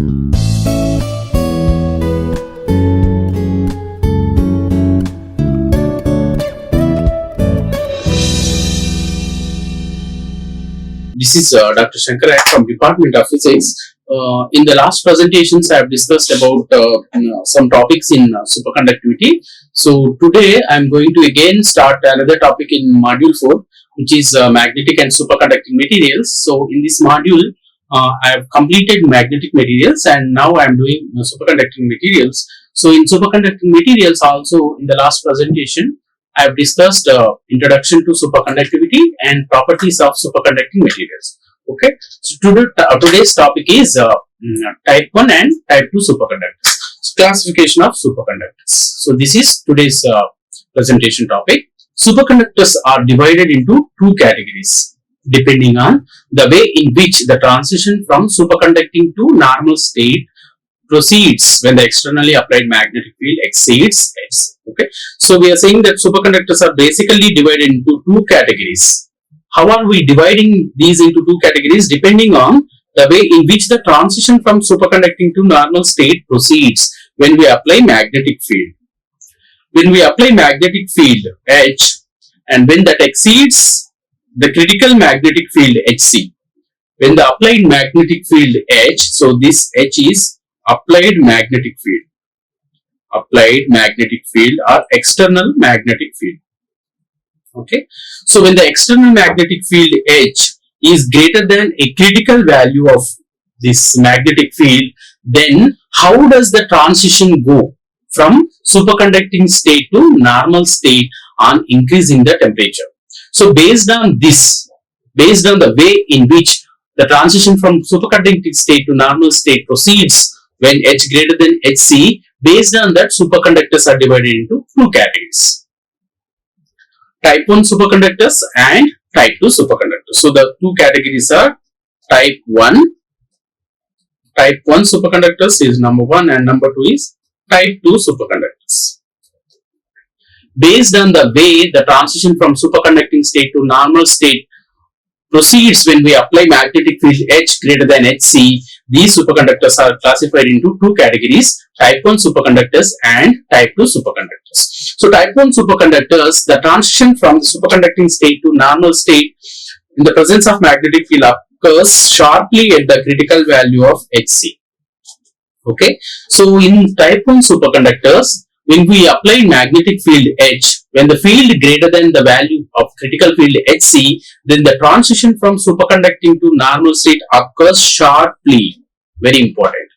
This is Dr. Shankaraiah from Department of Physics. In the last presentations, I have discussed about some topics in superconductivity. So today, I am going to again start another topic in Module 4, which is magnetic and superconducting materials. So in this module, I have completed magnetic materials and now I am doing superconducting materials. So in superconducting materials also, in the last presentation, I have discussed introduction to superconductivity and properties of superconducting materials. Okay, so today's topic is type 1 and type 2 superconductors. So classification of superconductors. So this is today's presentation topic. Superconductors are divided into two categories depending on the way in which the transition from superconducting to normal state proceeds when the externally applied magnetic field exceeds x. Okay, so we are saying that superconductors are basically divided into two categories. How are we dividing these into two categories? Depending on the way in which the transition from superconducting to normal state proceeds when we apply magnetic field. When we apply magnetic field H and when that exceeds the critical magnetic field Hc. When the applied magnetic field H, so this H is applied magnetic field. Applied magnetic field or external magnetic field. Okay, so when the external magnetic field H is greater than a critical value of this magnetic field, then how does the transition go from superconducting state to normal state on increasing the temperature? So based on this, based on the way in which the transition from superconducting state to normal state proceeds when H greater than Hc, based on that superconductors are divided into two categories. Type 1 superconductors and type 2 superconductors. So the two categories are type 1. Type 1 superconductors is number 1 and number 2 is type 2 superconductors. Based on the way the transition from superconducting state to normal state proceeds when we apply magnetic field H greater than Hc, these superconductors are classified into two categories, type 1 superconductors and type 2 superconductors. So type 1 superconductors, the transition from the superconducting state to normal state in the presence of magnetic field occurs sharply at the critical value of Hc. Okay, so in type 1 superconductors, when we apply magnetic field H, when the field greater than the value of critical field Hc, then the transition from superconducting to normal state occurs sharply. Very important.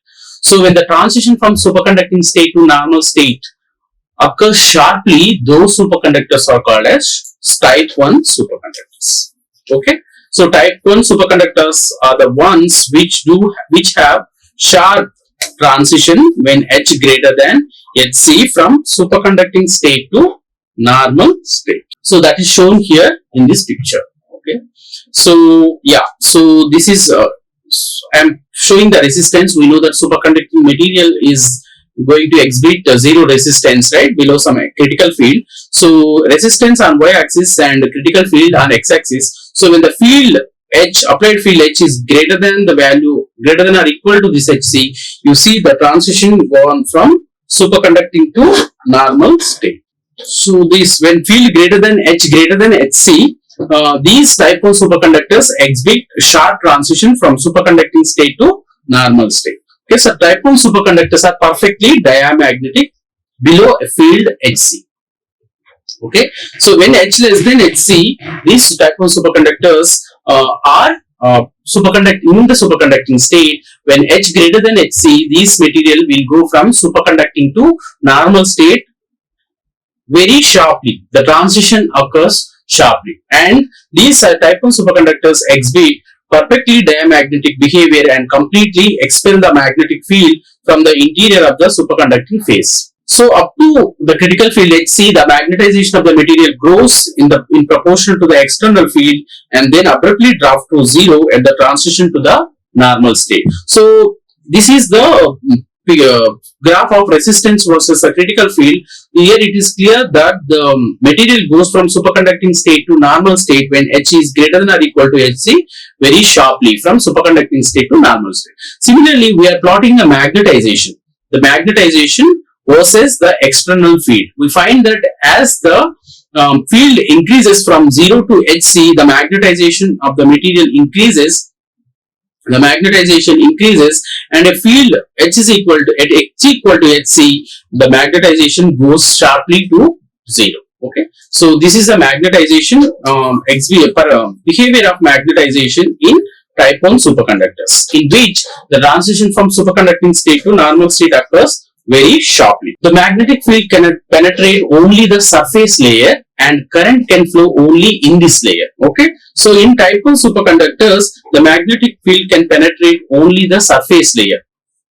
So when the transition from superconducting state to normal state occurs sharply, those superconductors are called as type 1 superconductors. Okay. So type 1 superconductors are the ones which have sharp transition when H greater than Hc from superconducting state to normal state. So that is shown here in this picture. Okay. So yeah, so this is I am showing the resistance. We know that superconducting material is going to exhibit zero resistance, right, below some critical field. So resistance on y-axis and critical field on x-axis. So when the field H, applied field H is greater than the value, greater than or equal to this Hc, you see the transition gone from superconducting to normal state. So this, when field greater than H greater than Hc, these type of superconductors exhibit sharp transition from superconducting state to normal state. Okay, so type 1 superconductors are perfectly diamagnetic below a field Hc. Okay, so when H less than Hc, these type of superconductors are superconducting in the superconducting state. When H greater than Hc, this material will go from superconducting to normal state very sharply. The transition occurs sharply, and these type of superconductors exhibit perfectly diamagnetic behavior and completely expel the magnetic field from the interior of the superconducting phase. So up to the critical field Hc, the magnetization of the material grows in proportion to the external field and then abruptly drops to zero at the transition to the normal state. So this is the graph of resistance versus a critical field, here it is clear that the material goes from superconducting state to normal state when H is greater than or equal to Hc very sharply from superconducting state to normal state. Similarly, we are plotting the magnetization. The magnetization versus the external field. We find that as the field increases from 0 to Hc, the magnetization of the material increases. The magnetization increases, and a field H is equal to at H equal to Hc, the magnetization goes sharply to 0. Okay, so this is the magnetization behavior of magnetization in type 1 superconductors, in which the transition from superconducting state to normal state occurs very sharply. The magnetic field can penetrate only the surface layer and current can flow only in this layer. Okay, so in type 1 superconductors, the magnetic field can penetrate only the surface layer,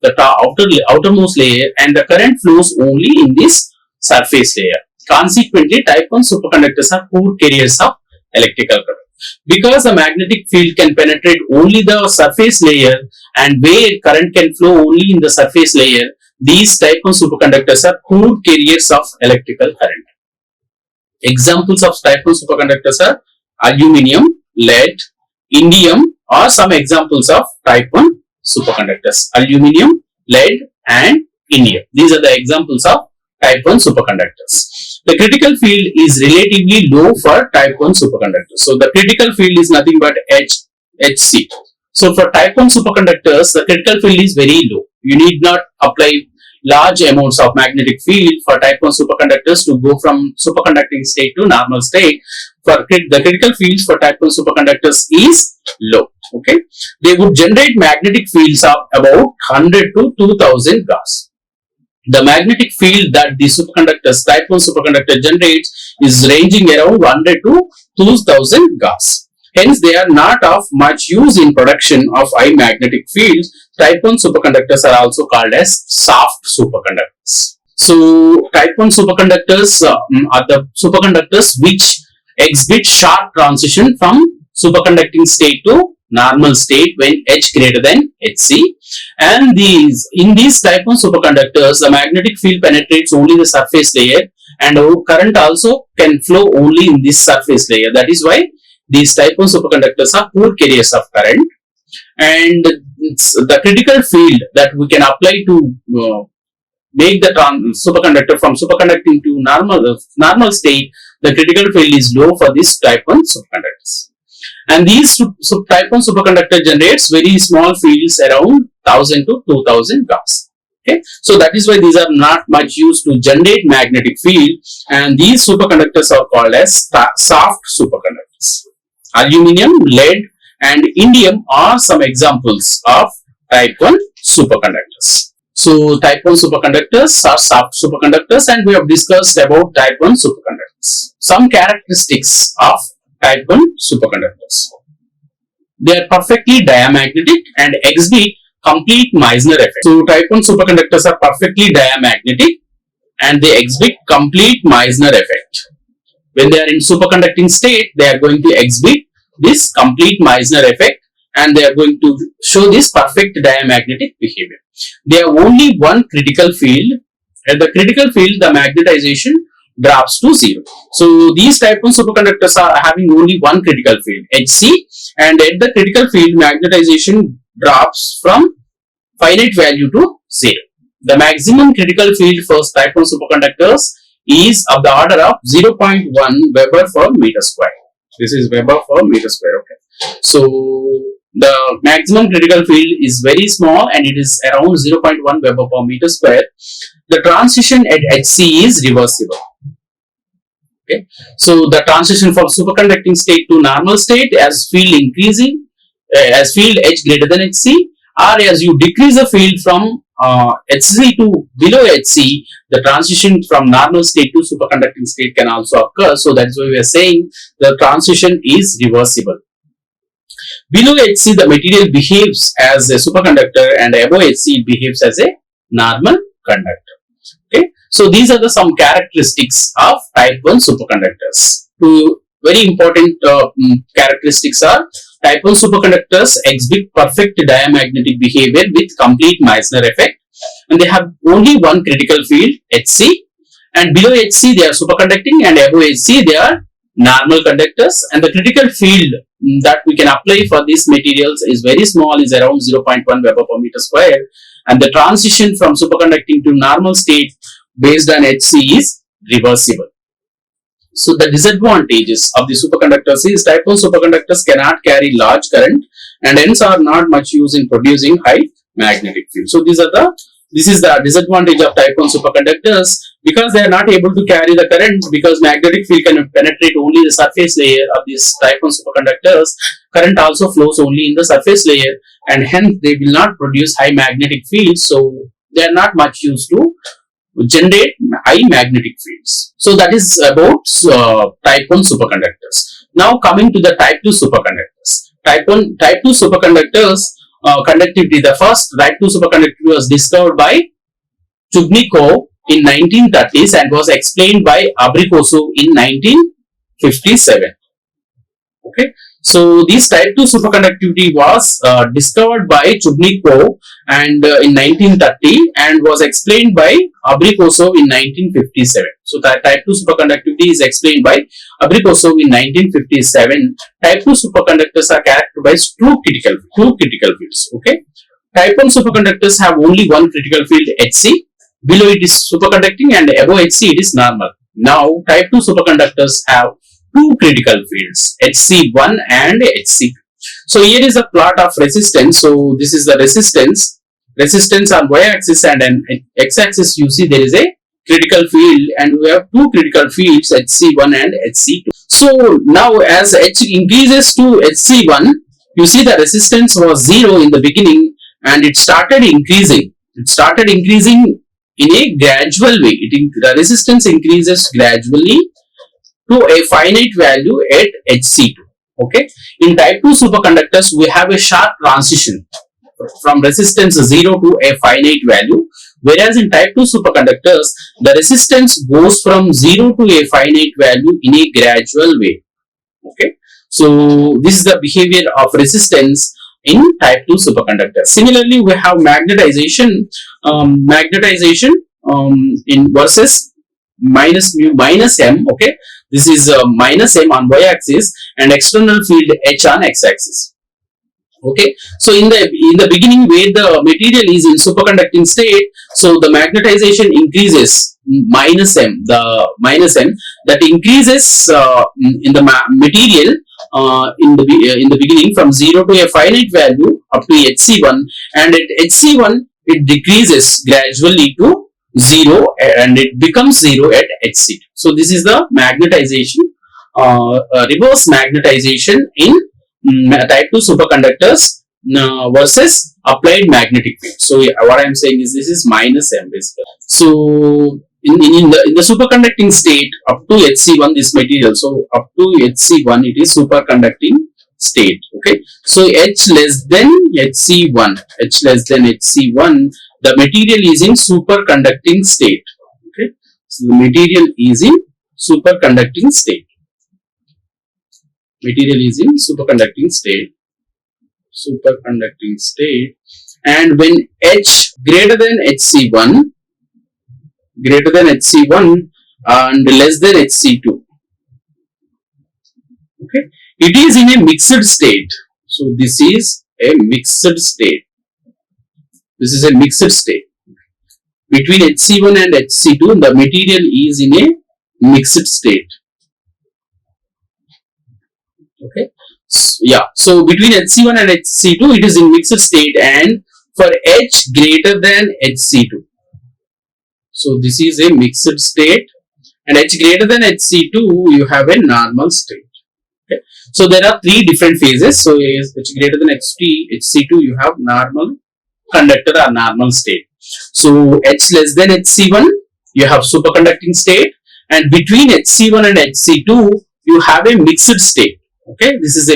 the outermost layer, and the current flows only in this surface layer. Consequently, type 1 superconductors are poor carriers of electrical current. Because the magnetic field can penetrate only the surface layer and where current can flow only in the surface layer, these type 1 superconductors are poor carriers of electrical current. Examples of type 1 superconductors are aluminum, lead, indium are some examples of type 1 superconductors. Aluminum, lead and indium. These are the examples of type 1 superconductors. The critical field is relatively low for type 1 superconductors. So the critical field is nothing but Hc. So for type 1 superconductors, the critical field is very low. You need not apply large amounts of magnetic field for type 1 superconductors to go from superconducting state to normal state. For the critical fields for type 1 superconductors is low. Okay, they would generate magnetic fields of about 100 to 2000 Gauss. The magnetic field that the superconductors, type 1 superconductor generates is ranging around 100 to 2000 Gauss. Hence, they are not of much use in production of high magnetic fields. Type 1 superconductors are also called as soft superconductors. So, type 1 superconductors are the superconductors which exhibit sharp transition from superconducting state to normal state when H greater than Hc. And in these type 1 superconductors, the magnetic field penetrates only the surface layer and current also can flow only in this surface layer. That is why these type 1 superconductors are poor carriers of current. And the critical field that we can apply to make the superconductor from superconducting to normal state, the critical field is low for this type 1 superconductors. And these type 1 superconductor generates very small fields around 1000 to 2000 Gauss. Okay, so that is why these are not much used to generate magnetic field, and these superconductors are called as soft superconductors. Aluminum, lead and indium are some examples of type 1 superconductors. So type 1 superconductors are soft superconductors, and we have discussed about type 1 superconductors. Some characteristics of type 1 superconductors. They are perfectly diamagnetic and exhibit complete Meissner effect. So type 1 superconductors are perfectly diamagnetic and they exhibit complete Meissner effect. When they are in superconducting state, they are going to exhibit this complete Meissner effect and they are going to show this perfect diamagnetic behavior. They have only one critical field. At the critical field, the magnetization drops to 0. So these type 1 superconductors are having only one critical field, Hc, and at the critical field, magnetization drops from finite value to 0. The maximum critical field for type 1 superconductors is of the order of 0.1 Weber per meter square. This is Weber per meter square. Okay. So the maximum critical field is very small and it is around 0.1 Weber per meter square. The transition at Hc is reversible. Okay. So the transition from superconducting state to normal state as field increasing, as field H greater than Hc, or as you decrease the field from Hc to below Hc, the transition from normal state to superconducting state can also occur. So that's why we are saying the transition is reversible. Below Hc, the material behaves as a superconductor, and above Hc, it behaves as a normal conductor. Okay, so these are the some characteristics of type 1 superconductors. Two very important characteristics are type 1 superconductors exhibit perfect diamagnetic behavior with complete Meissner effect. and they have only one critical field Hc, and below Hc they are superconducting, and above Hc they are normal conductors, and the critical field that we can apply for these materials is very small, is around 0.1 Weber per meter square, and the transition from superconducting to normal state based on Hc is reversible. So the disadvantages of the superconductors is type 1 superconductors cannot carry large current and hence are not much used in producing high magnetic field. So this is the disadvantage of type 1 superconductors, because they are not able to carry the current, because magnetic field can penetrate only the surface layer of these type 1 superconductors. Current also flows only in the surface layer, and hence they will not produce high magnetic fields. So they are not much used to generate high magnetic fields. So that is about type 1 superconductors. Now coming to the type 2 superconductors. Type 2 superconductors conductivity. The first type 2 superconductivity was discovered by Chubnikov in 1930s and was explained by Abrikosov in 1957. Okay. So this type 2 superconductivity was discovered by Chubnikov and in 1930 and was explained by Abrikosov in 1957. So that type 2 superconductivity is explained by Abrikosov in 1957. Type 2 superconductors are characterized by two critical fields. Okay. Type 1 superconductors have only one critical field Hc. Below it is superconducting and above Hc it is normal. Now type 2 superconductors have two critical fields Hc1 and Hc2. So here is a plot of resistance. So this is the resistance on y-axis, and on x-axis you see there is a critical field, and we have two critical fields Hc1 and Hc2. So now as H increases to Hc1, you see the resistance was 0 in the beginning and it started increasing. It started increasing in a gradual way. The resistance increases gradually to a finite value at Hc2. Okay. In type 2 superconductors, we have a sharp transition from resistance 0 to a finite value, whereas in type 2 superconductors, the resistance goes from 0 to a finite value in a gradual way. Okay. So this is the behavior of resistance in type 2 superconductors. Similarly, we have magnetization in versus minus mu minus m. Okay. This is minus m on y-axis and external field H on x-axis. Okay, so in the beginning where the material is in superconducting state, so the magnetization increases minus m. The minus m that increases in the material in the beginning from 0 to a finite value up to Hc1, and at Hc1 it decreases gradually to 0 and it becomes 0 at Hc2. So this is the magnetization, reverse magnetization in type 2 superconductors versus applied magnetic field. So what I am saying is this is minus m basically. So in the superconducting state up to Hc1 this material, so up to Hc1 it is superconducting state. Okay, so H less than Hc1, the material is in superconducting state. Okay, so the material is in superconducting state. And when H greater than Hc1 and less than Hc2, okay, it is in a mixed state. So this is a mixed state. Between Hc1 and Hc2, the material is in a mixed state. Okay. So between Hc1 and Hc2, it is in mixed state, and for H greater than Hc2. So this is a mixed state, and H greater than Hc2, you have a normal state. Okay. So there are three different phases. So H greater than Hc2, you have normal conductor or normal state. So H less than Hc1, you have superconducting state, and between Hc1 and Hc2, you have a mixed state. Okay, this is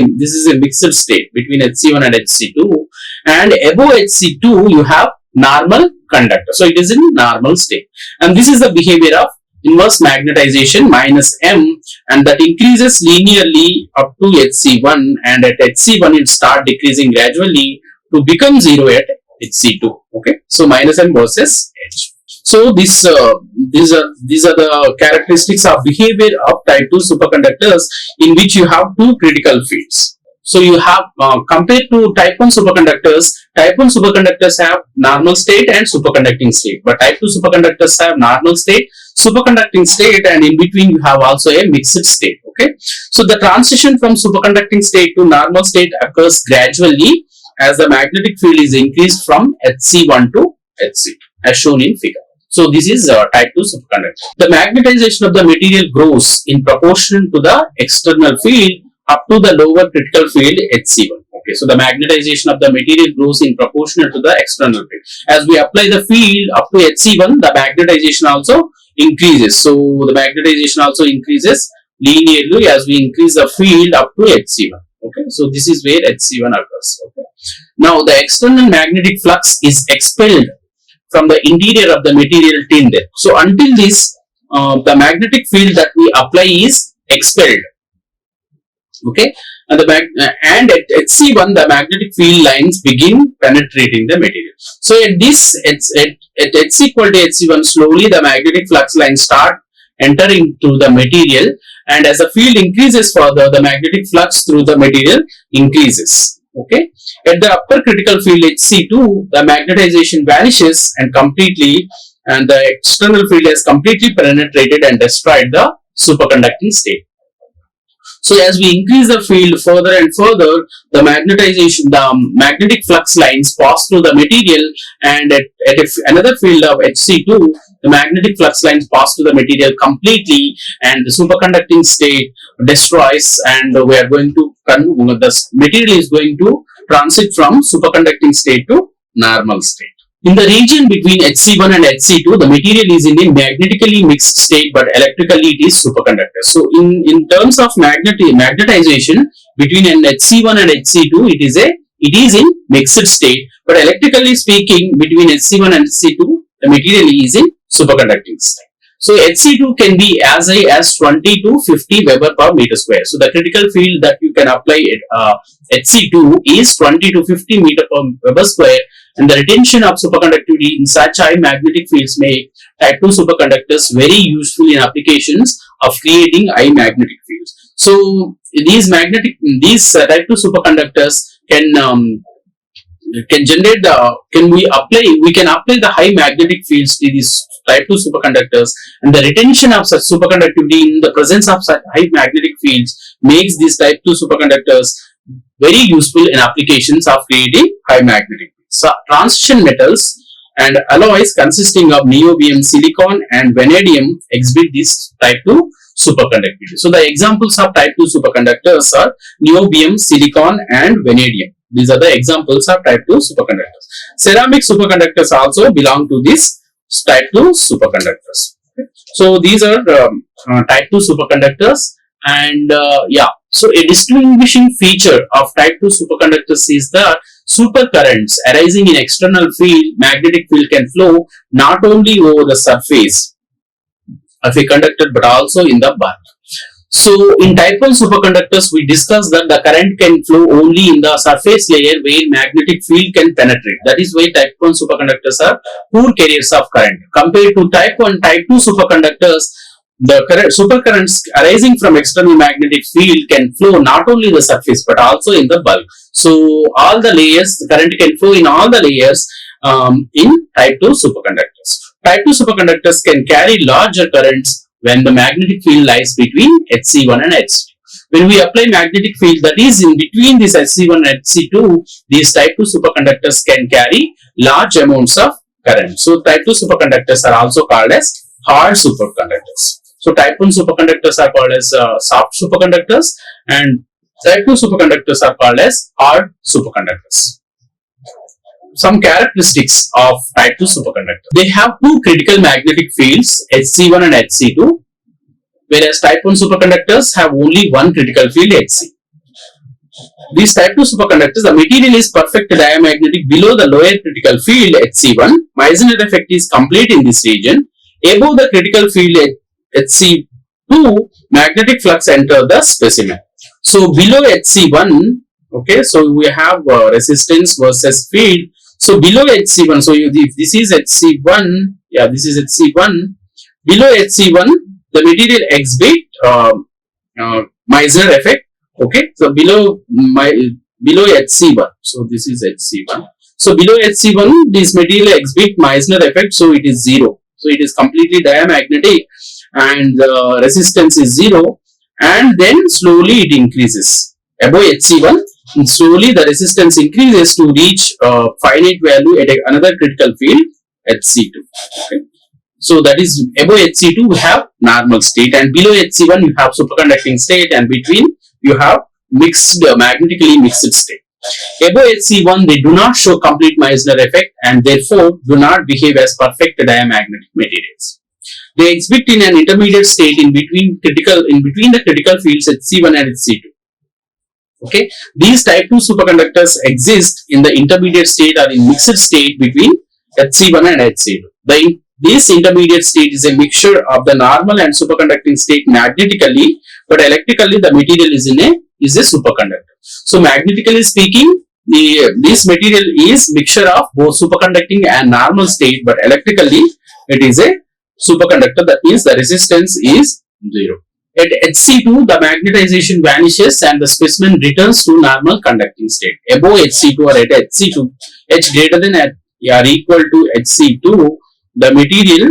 a mixed state between Hc1 and Hc2, and above Hc2 you have normal conductor. So it is in normal state, and this is the behavior of inverse magnetization minus m, and that increases linearly up to Hc1, and at Hc1 it start decreasing gradually to become 0 at Hc2. Okay, so minus M versus H. So these are the characteristics of behavior of type 2 superconductors, in which you have two critical fields. So you have compared to type 1 superconductors, type 1 superconductors have normal state and superconducting state, but type 2 superconductors have normal state, superconducting state, and in between you have also a mixed state. Okay, so the transition from superconducting state to normal state occurs gradually as the magnetic field is increased from Hc1 to Hc2, as shown in figure. So this is type 2 superconductor. The magnetization of the material grows in proportion to the external field up to the lower critical field Hc1. Okay, so the magnetization of the material grows in proportion to the external field. As we apply the field up to Hc1, the magnetization also increases. So the magnetization also increases linearly as we increase the field up to Hc1. Okay, so this is where Hc1 occurs. Okay. Now the external magnetic flux is expelled from the interior of the material till then. So until this, the magnetic field that we apply is expelled. Okay, and at Hc1 the magnetic field lines begin penetrating the material. So at this at H equal to Hc1, slowly the magnetic flux lines start entering through the material, and as the field increases further, the magnetic flux through the material increases. Okay, at the upper critical field Hc2, the magnetization vanishes and the external field has completely penetrated and destroyed the superconducting state. So as we increase the field further and further, the magnetic flux lines pass through the material, and at another field of Hc2, the magnetic flux lines pass through the material completely, and the superconducting state destroys, and the material is going to transit from superconducting state to normal state. In the region between Hc1 and Hc2, the material is in a magnetically mixed state, but electrically it is superconductor. So in terms of magnetization between Hc1 and Hc2, it is in mixed state, but electrically speaking, between Hc1 and Hc2, the material is in superconducting state. So Hc2 can be as high as 20 to 50 Weber per meter square. So the critical field that you can apply at Hc2 is 20 to 50 meter per Weber square, and the retention of superconductivity in such high magnetic fields make type 2 superconductors very useful in applications of creating high magnetic fields. So these type 2 superconductors we can apply the high magnetic fields to these type 2 superconductors, and the retention of such superconductivity in the presence of such high magnetic fields makes these type 2 superconductors very useful in applications of creating high magnetic fields. So transition metals and alloys consisting of niobium, silicon and vanadium exhibit this type 2 superconductivity. So the examples of type 2 superconductors are niobium, silicon and vanadium. These are the examples of type 2 superconductors. Ceramic superconductors also belong to this type 2 superconductors. Okay. So these are type 2 superconductors, and so a distinguishing feature of type 2 superconductors is that supercurrents arising in external field magnetic field can flow not only over the surface of a conductor but also in the bulk. So in type 1 superconductors, we discussed that the current can flow only in the surface layer where magnetic field can penetrate. That is why type 1 superconductors are poor carriers of current. Compared to type 2 superconductors, the supercurrents arising from external magnetic field can flow not only the surface but also in the bulk. So all the layers, the current can flow in all the layers in type 2 superconductors. Type 2 superconductors can carry larger currents when the magnetic field lies between Hc1 and Hc2. When we apply magnetic field that is in between this Hc1 and Hc2, these type 2 superconductors can carry large amounts of current. So type 2 superconductors are also called as hard superconductors. So type 1 superconductors are called as soft superconductors, and type 2 superconductors are called as hard superconductors. Some characteristics of type 2 superconductor. They have two critical magnetic fields, Hc1 and Hc2, whereas type 1 superconductors have only one critical field, Hc. These type 2 superconductors, the material is perfect diamagnetic below the lower critical field Hc1. Meissner effect is complete in this region. Above the critical field Hc2, magnetic flux enter the specimen. So below Hc1, okay, so we have resistance versus field. So below HC1, so if this is HC1, yeah, this is HC1. Below HC1, the material exhibit Meissner effect. Okay, so below HC1, so this is HC1. So below HC1, this material exhibit Meissner effect, so it is 0. So it is completely diamagnetic, and the resistance is 0, and then slowly it increases above HC1. And slowly the resistance increases to reach finite value at another critical field HC2. Okay. So that is above HC2 we have normal state, and below HC1 you have superconducting state, and between you have magnetically mixed state. Above HC1 they do not show complete Meissner effect, and therefore do not behave as perfect diamagnetic materials. They exhibit in an intermediate state in between the critical fields HC1 and HC2. Okay, these type 2 superconductors exist in the intermediate state or in mixed state between HC1 and HC2. This intermediate state is a mixture of the normal and superconducting state magnetically, but electrically the material is a superconductor. So magnetically speaking, this material is mixture of both superconducting and normal state, but electrically it is a superconductor. That means the resistance is 0. At HC2, the magnetization vanishes and the specimen returns to normal conducting state. Above HC2 or at HC2, H greater than or equal to HC2, the material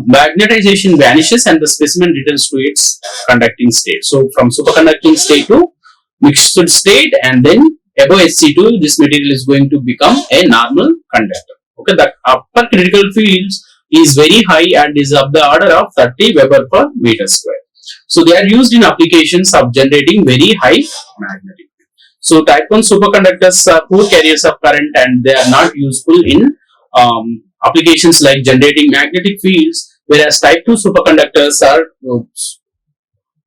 magnetization vanishes and the specimen returns to its conducting state. So from superconducting state to mixed state, and then above HC2, this material is going to become a normal conductor. Okay, the upper critical fields is very high and is of the order of 30 Weber per meter square. So they are used in applications of generating very high magnetic field. So type 1 superconductors are poor carriers of current, and they are not useful in applications like generating magnetic fields, whereas type 2 superconductors are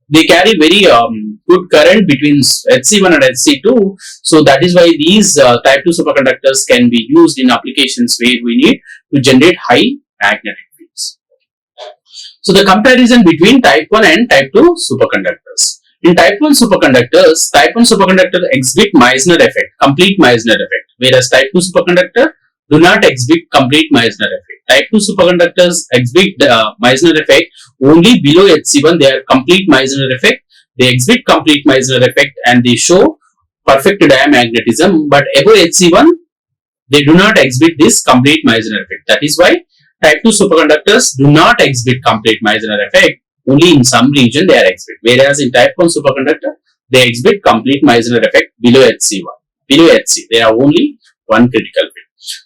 they carry very good current between HC1 and HC2. So that is why these type 2 superconductors can be used in applications where we need to generate high magnetic fields. So the comparison between type 1 and type 2 superconductors. In type 1 superconductors, type 1 superconductor exhibit Meissner effect, complete Meissner effect, whereas type 2 superconductor do not exhibit complete Meissner effect. Type 2 superconductors exhibit Meissner effect only below HC1. They are complete Meissner effect. They exhibit complete Meissner effect and they show perfect diamagnetism. But above HC1, they do not exhibit this complete Meissner effect. That is why type 2 superconductors do not exhibit complete Meissner effect. Only in some region they are exhibit. Whereas in type 1 superconductor, they exhibit complete Meissner effect below HC1. Below HC, there are only one critical field.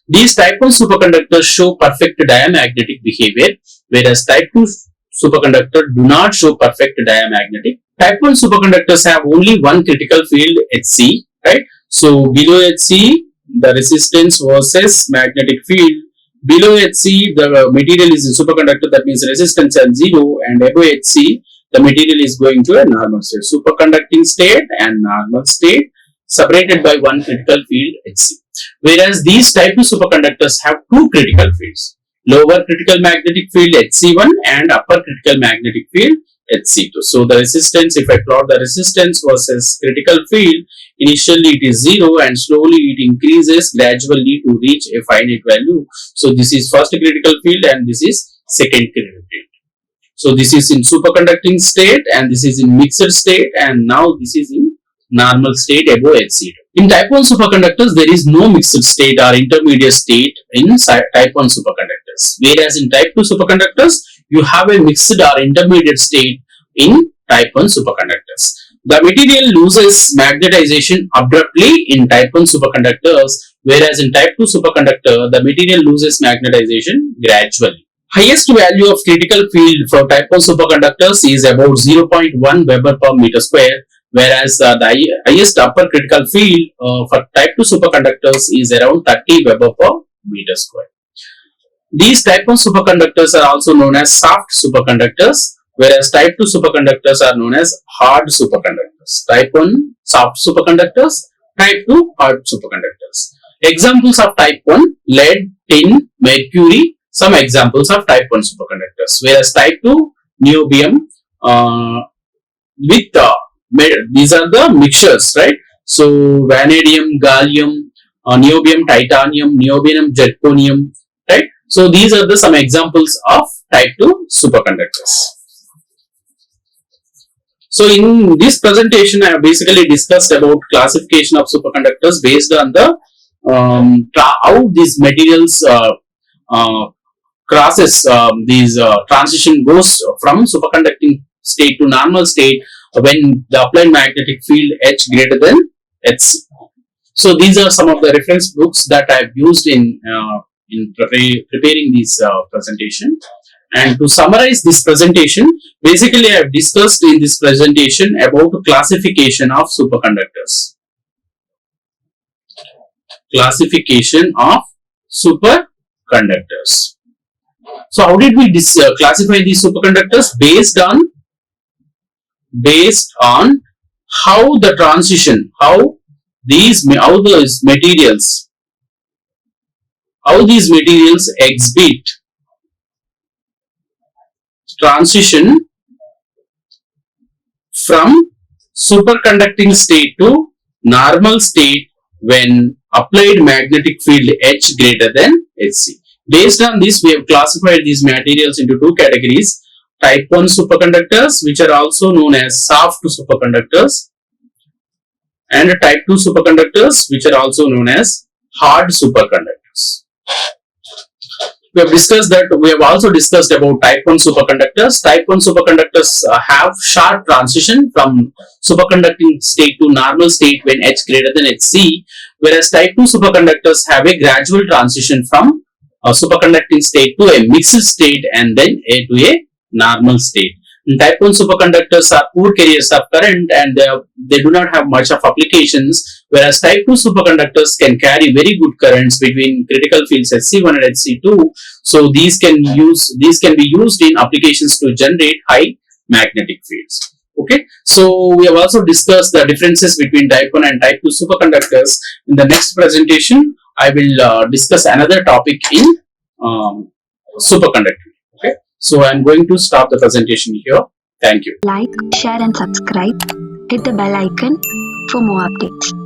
These type 1 superconductors show perfect diamagnetic behavior, whereas type 2 superconductor do not show perfect diamagnetic. Type 1 superconductors have only one critical field Hc, right? So below Hc, the resistance versus magnetic field. Below Hc, the material is a superconductor, that means resistance at 0, and above Hc, the material is going to a normal state. Superconducting state and normal state separated by one critical field Hc. Whereas these type 2 superconductors have two critical fields, lower critical magnetic field Hc1 and upper critical magnetic field Hc2. So the resistance, if I plot the resistance versus critical field, initially it is 0 and slowly it increases gradually to reach a finite value. So this is first critical field and this is second critical field. So this is in superconducting state and this is in mixed state, and now this is in normal state above Hc2. In type 1 superconductors, there is no mixed state or intermediate state in type 1 superconductors. Whereas in type 2 superconductors, you have a mixed or intermediate state in type 1 superconductors. The material loses magnetization abruptly in type 1 superconductors, whereas in type 2 superconductor, the material loses magnetization gradually. Highest value of critical field for type 1 superconductors is about 0.1 Weber per meter square, whereas the highest upper critical field for type 2 superconductors is around 30 Weber per meter square. These type 1 superconductors are also known as soft superconductors, whereas type 2 superconductors are known as hard superconductors. Type 1 soft superconductors, type 2 hard superconductors. Examples of type 1: lead, tin, mercury, some examples of type 1 superconductors, whereas type 2 niobium with these are the mixtures, right? So vanadium, gallium, niobium, titanium, niobium, zirconium, right? So these are the some examples of type 2 superconductors. So in this presentation, I have basically discussed about classification of superconductors based on the how these materials crosses these transition goes from superconducting state to normal state when the applied magnetic field H greater than Hc. So these are some of the reference books that I have used in preparing this presentation. And to summarize this presentation, basically I have discussed in this presentation about classification of superconductors. Classification of superconductors. So how did we classify these superconductors? Based on how the transition, how these materials exhibit transition from superconducting state to normal state when applied magnetic field H greater than Hc. Based on this, we have classified these materials into two categories: type 1 superconductors, which are also known as soft superconductors, and type 2 superconductors, which are also known as hard superconductors. We have also discussed about type 1 superconductors. Type 1 superconductors have sharp transition from superconducting state to normal state when H greater than Hc, whereas type 2 superconductors have a gradual transition from a superconducting state to a mixed state and then to a normal state. And type 1 superconductors are poor carriers of current and they do not have much of applications, whereas type 2 superconductors can carry very good currents between critical fields Hc1 and Hc2. So these can be used in applications to generate high magnetic fields. Okay, so we have also discussed the differences between type 1 and type 2 superconductors. In the next presentation, I will discuss another topic in superconductivity. Okay, so I am going to stop the presentation here. Thank you. Like, share and subscribe. Hit the bell icon for more updates.